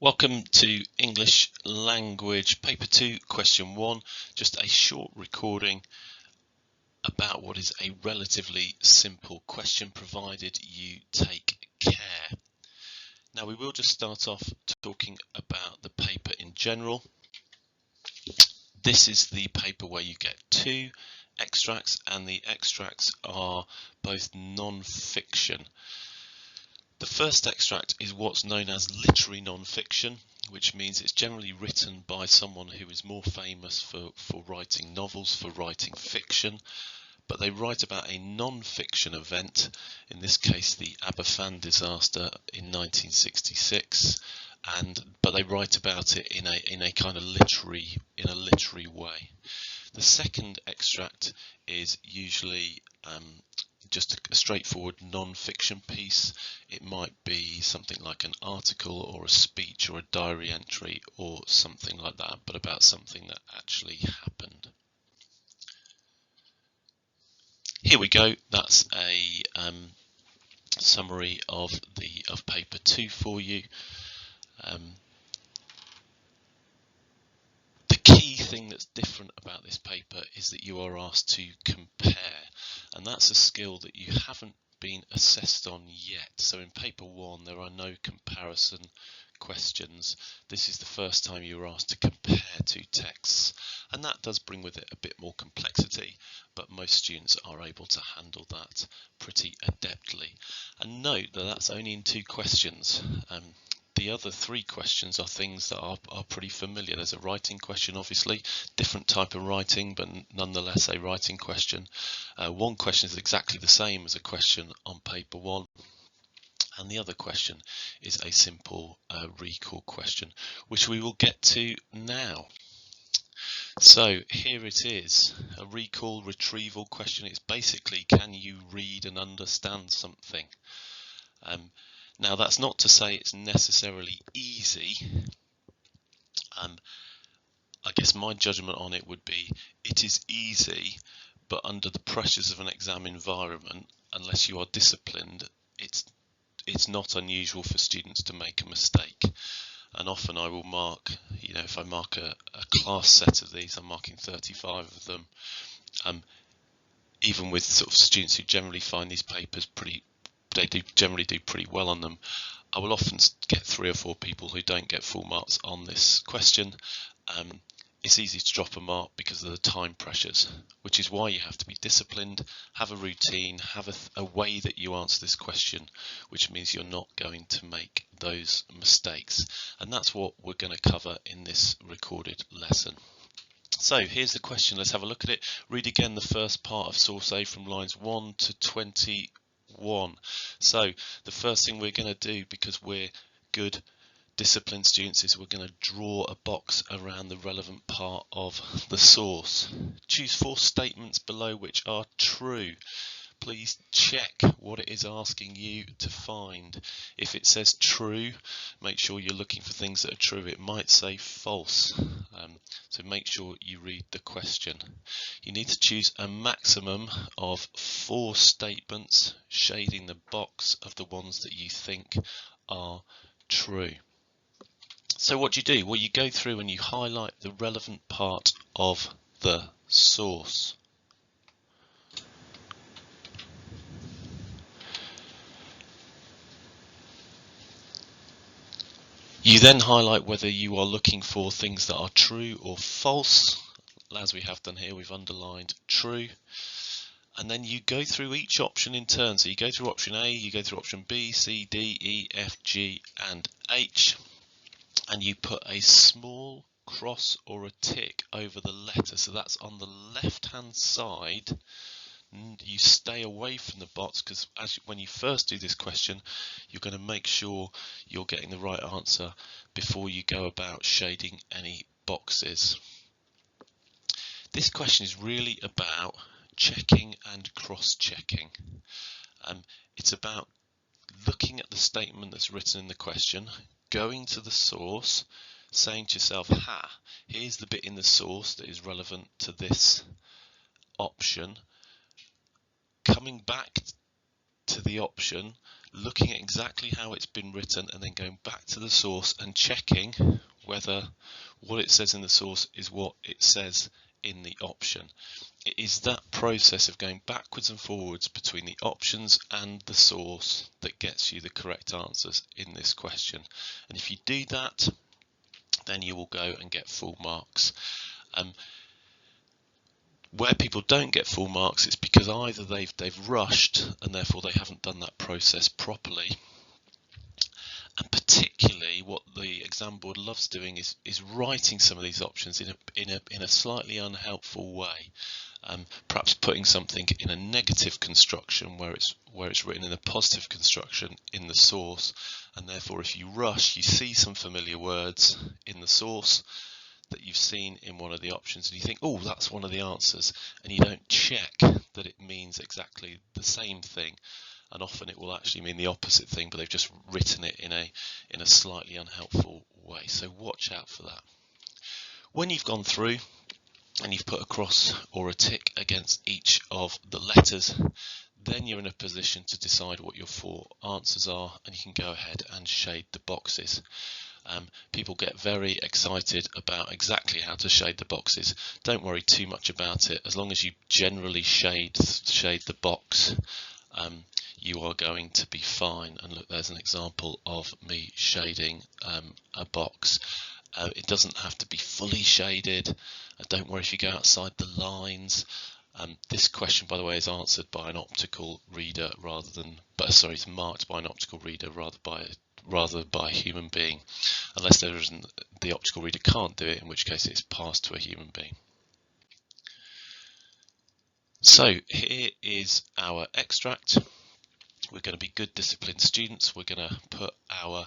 Welcome to English Language Paper 2 Question 1, just a short recording about what is a relatively simple question provided you take care. Now we will just start off talking about the paper in general. This is the paper where you get two extracts, and the extracts are both non-fiction. The first extract is what's known as literary non-fiction, which means it's generally written by someone who is more famous for writing novels, for writing fiction, but they write about a non-fiction event, in this case the Aberfan disaster in 1966, but they write about it in a kind of literary way. The second extract is usually just a straightforward non-fiction piece. It might be something like an article or a speech or a diary entry or something like that, but about something that actually happened. Here we go. That's a summary of paper 2 for you. The key thing that's different about this paper is that you are asked to compare, and that's a skill that you haven't been assessed on yet. So in paper 1 there are no comparison questions. This is the first time you're asked to compare two texts, and that does bring with it a bit more complexity, but most students are able to handle that pretty adeptly. And note that that's only in 2 questions. The other 3 questions are things that are pretty familiar. There's a writing question, obviously, different type of writing, but nonetheless a writing question. One question is exactly the same as a question on paper 1. And the other question is a simple recall question, which we will get to now. So here it is, a recall retrieval question. It's basically, can you read and understand something? Now that's not to say it's necessarily easy. I guess my judgment on it would be it is easy, but under the pressures of an exam environment, unless you are disciplined, it's not unusual for students to make a mistake. And often I will mark, if I mark a class set of these, I'm marking 35 of them. Even with sort of students who generally find these papers generally do pretty well on them, I will often get 3 or 4 people who don't get full marks on this question. It's easy to drop a mark because of the time pressures, which is why you have to be disciplined, have a routine, have a way that you answer this question, which means you're not going to make those mistakes. And that's what we're going to cover in this recorded lesson. So here's the question. Let's have a look at it. Read again the first part of source A from lines 1 to 21. So the first thing we're going to do, because we're good disciplined students, is we're going to draw a box around the relevant part of the source. Choose 4 statements below which are true. Please check what it is asking you to find. If it says true, make sure you're looking for things that are true. It might say false, so make sure you read the question. You need to choose a maximum of 4 statements, shading the box of the ones that you think are true. So what do? Well, you go through and you highlight the relevant part of the source. You then highlight whether you are looking for things that are true or false. As we have done here, we've underlined true. And then you go through each option in turn. So you go through option A, you go through option B, C, D, E, F, G, and H. And you put a small cross or a tick over the letter. So that's on the left-hand side. You stay away from the box, because when you first do this question, you're going to make sure you're getting the right answer before you go about shading any boxes. This question is really about checking and cross-checking. It's about looking at the statement that's written in the question, going to the source, saying to yourself, here's the bit in the source that is relevant to this option, coming back to the option looking at exactly how it's been written and then going back to the source and checking whether what it says in the source is what it says in the option. It is that process of going backwards and forwards between the options and the source that gets you the correct answers in this question. And if you do that, then you will go and get full marks. Where people don't get full marks, it's because either they've rushed and therefore they haven't done that process properly, and particularly what the exam board loves doing is writing some of these options in a slightly unhelpful way. Perhaps putting something in a negative construction where it's written in a positive construction in the source, and therefore if you rush, you see some familiar words in the source that you've seen in one of the options and you think, oh, that's one of the answers, and you don't check that it means exactly the same thing, and often it will actually mean the opposite thing, but they've just written it in a slightly unhelpful way. So watch out for that. When you've gone through and you've put a cross or a tick against each of the letters, then you're in a position to decide what your 4 answers are, and you can go ahead and shade the boxes. People get very excited about exactly how to shade the boxes. Don't worry too much about it. As long as you generally shade the box, you are going to be fine. And look, there's an example of me shading a box. It doesn't have to be fully shaded. Don't worry if you go outside the lines. This question, by the way, is answered by an optical reader it's marked by an optical reader rather by a human being, unless the optical reader can't do it, in which case it's passed to a human being. So here is our extract. We're going to be good disciplined students. We're going to put our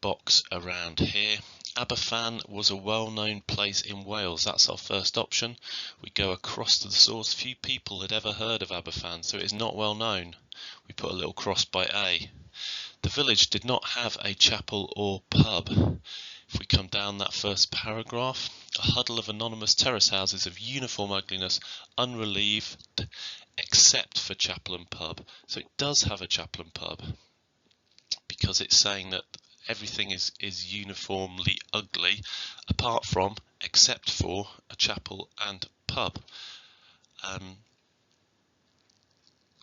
box around here. Aberfan was a well-known place in Wales. That's our first option. We go across to the source. Few people had ever heard of Aberfan, so it is not well known. We put a little cross by A. The village did not have a chapel or pub. If we come down that first paragraph, a huddle of anonymous terrace houses of uniform ugliness, unrelieved, except for chapel and pub. So it does have a chapel and pub, because it's saying that everything is uniformly ugly, apart from, except for, a chapel and pub.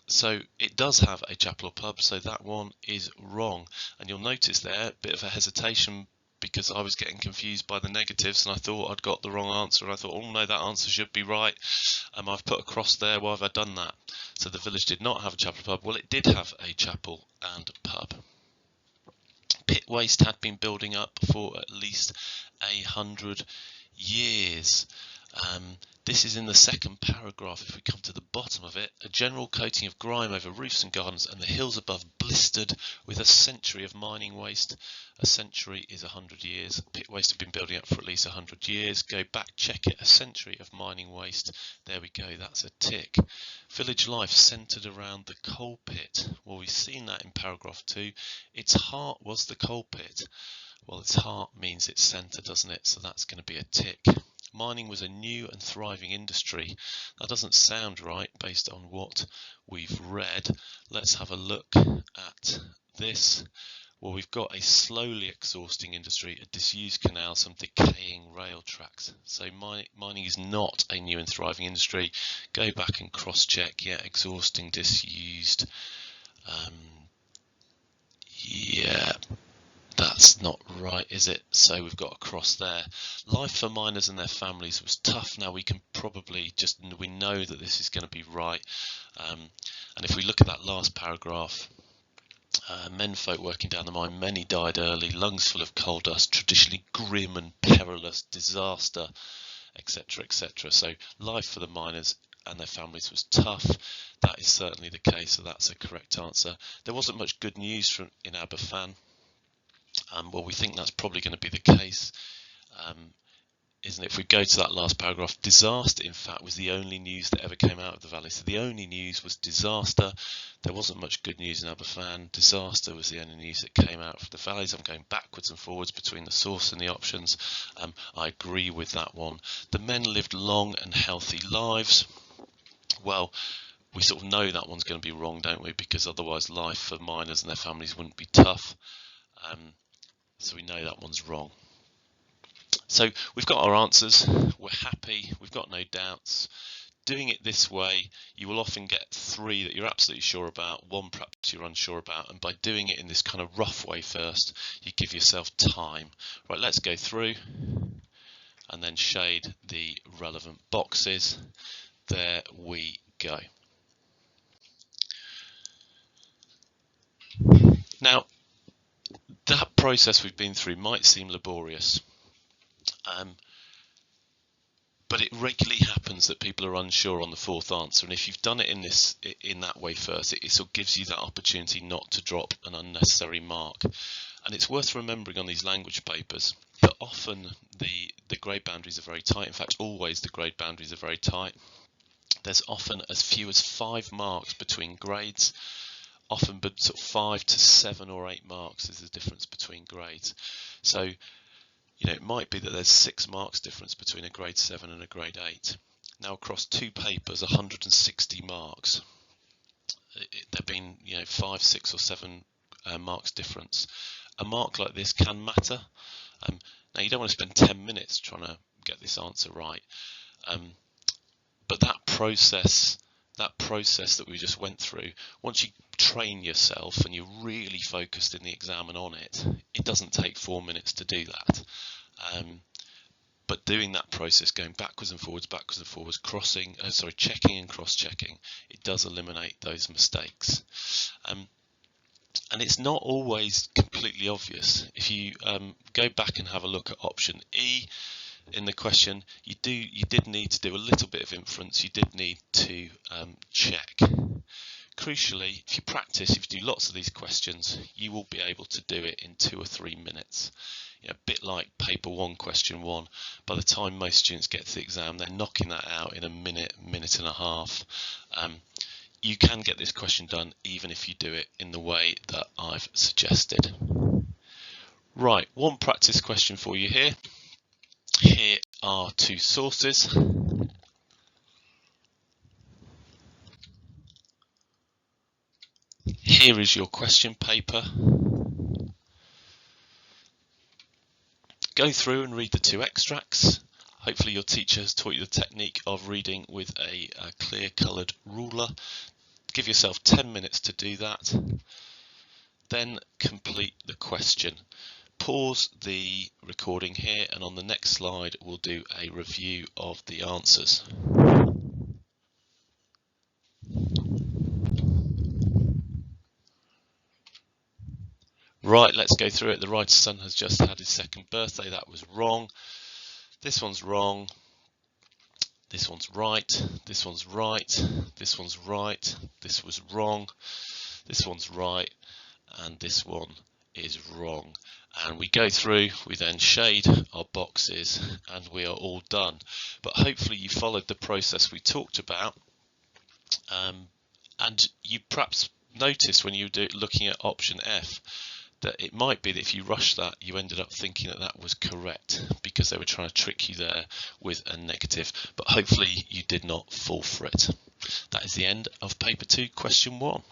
So it does have a chapel or pub, so that one is wrong. And you'll notice there a bit of a hesitation, because I was getting confused by the negatives and I thought I'd got the wrong answer, and I thought, oh no, that answer should be right. I've put a cross there. Why have I done that? So the village did not have a chapel or pub. Well, it did have a chapel and pub. Pit waste had been building up for at least 100 years. This is in the second paragraph. If we come to the bottom of it, a general coating of grime over roofs and gardens, and the hills above blistered with a century of mining waste. A century is 100 years. Pit waste had been building up for at least 100 years. Go back, check it. A century of mining waste. There we go. That's a tick. Village life centred around the coal pit. Well, we've seen that in paragraph 2. Its heart was the coal pit. Well, its heart means its centre, doesn't it? So that's going to be a tick. Mining was a new and thriving industry. That doesn't sound right based on what we've read. Let's have a look at this. Well, we've got a slowly exhausting industry, a disused canal, some decaying rail tracks. So mining is not a new and thriving industry. Go back and cross-check. Yeah, exhausting, disused. Yeah. That's not right, is it? So we've got a cross there. Life for miners and their families was tough. Now we can probably we know that this is going to be right. And if we look at that last paragraph, menfolk working down the mine, many died early, lungs full of coal dust, traditionally grim and perilous, disaster, etc., etc. So life for the miners and their families was tough. That is certainly the case, so that's a correct answer. There wasn't much good news in Aberfan. Well, we think that's probably going to be the case, isn't it? If we go to that last paragraph, disaster, in fact, was the only news that ever came out of the valley. So the only news was disaster. There wasn't much good news in Aberfan. Disaster was the only news that came out of the valleys. I'm going backwards and forwards between the source and the options. I agree with that one. The men lived long and healthy lives. Well, we sort of know that one's going to be wrong, don't we? Because otherwise life for miners and their families wouldn't be tough. So we know that one's wrong. So we've got our answers, we're happy, we've got no doubts. Doing it this way, you will often get 3 that you're absolutely sure about, 1 perhaps you're unsure about, and by doing it in this kind of rough way first, you give yourself time. Right, let's go through and then shade the relevant boxes. There we go. Now, that process we've been through might seem laborious, but it regularly happens that people are unsure on the 4th answer, and if you've done it in that way first, it sort of gives you that opportunity not to drop an unnecessary mark. And it's worth remembering on these language papers that often the grade boundaries are very tight. In fact, always the grade boundaries are very tight. There's often as few as 5 marks between grades, often but sort of 5 to 7 or 8 marks is the difference between grades. So it might be that there's 6 marks difference between a grade 7 and a grade 8. Now across 2 papers, 160 marks. There've been 5, 6 or 7 marks difference. A mark like this can matter. Now you don't want to spend 10 minutes trying to get this answer right, but that process that we just went through, once you train yourself and you're really focused in the exam and on it, it doesn't take 4 minutes to do that. But doing that process, going backwards and forwards, checking and cross-checking, it does eliminate those mistakes. And it's not always completely obvious. If you go back and have a look at option E in the question, you did need to do a little bit of inference. You did need to check. Crucially, if you practice, if you do lots of these questions, you will be able to do it in 2 or 3 minutes. A bit like paper 1, question 1. By the time most students get to the exam, they're knocking that out in a minute and a half. You can get this question done even if you do it in the way that I've suggested. Right, 1 practice question for you here. Here are 2 sources. Here is your question paper. Go through and read the 2 extracts. Hopefully your teacher has taught you the technique of reading with a clear coloured ruler. Give yourself 10 minutes to do that. Then complete the question. Pause the recording here, and on the next slide we'll do a review of the answers. Right, let's go through it. The writer's son has just had his 2nd birthday. That was wrong. This one's wrong. This one's right. This one's right. This one's right. This was wrong. This one's right. And this one is wrong. And we go through, we then shade our boxes, and we are all done. But hopefully you followed the process we talked about, and you perhaps noticed when you were looking at option F that it might be that if you rushed that, you ended up thinking that that was correct because they were trying to trick you there with a negative, but hopefully you did not fall for it. That is the end of paper 2, question 1.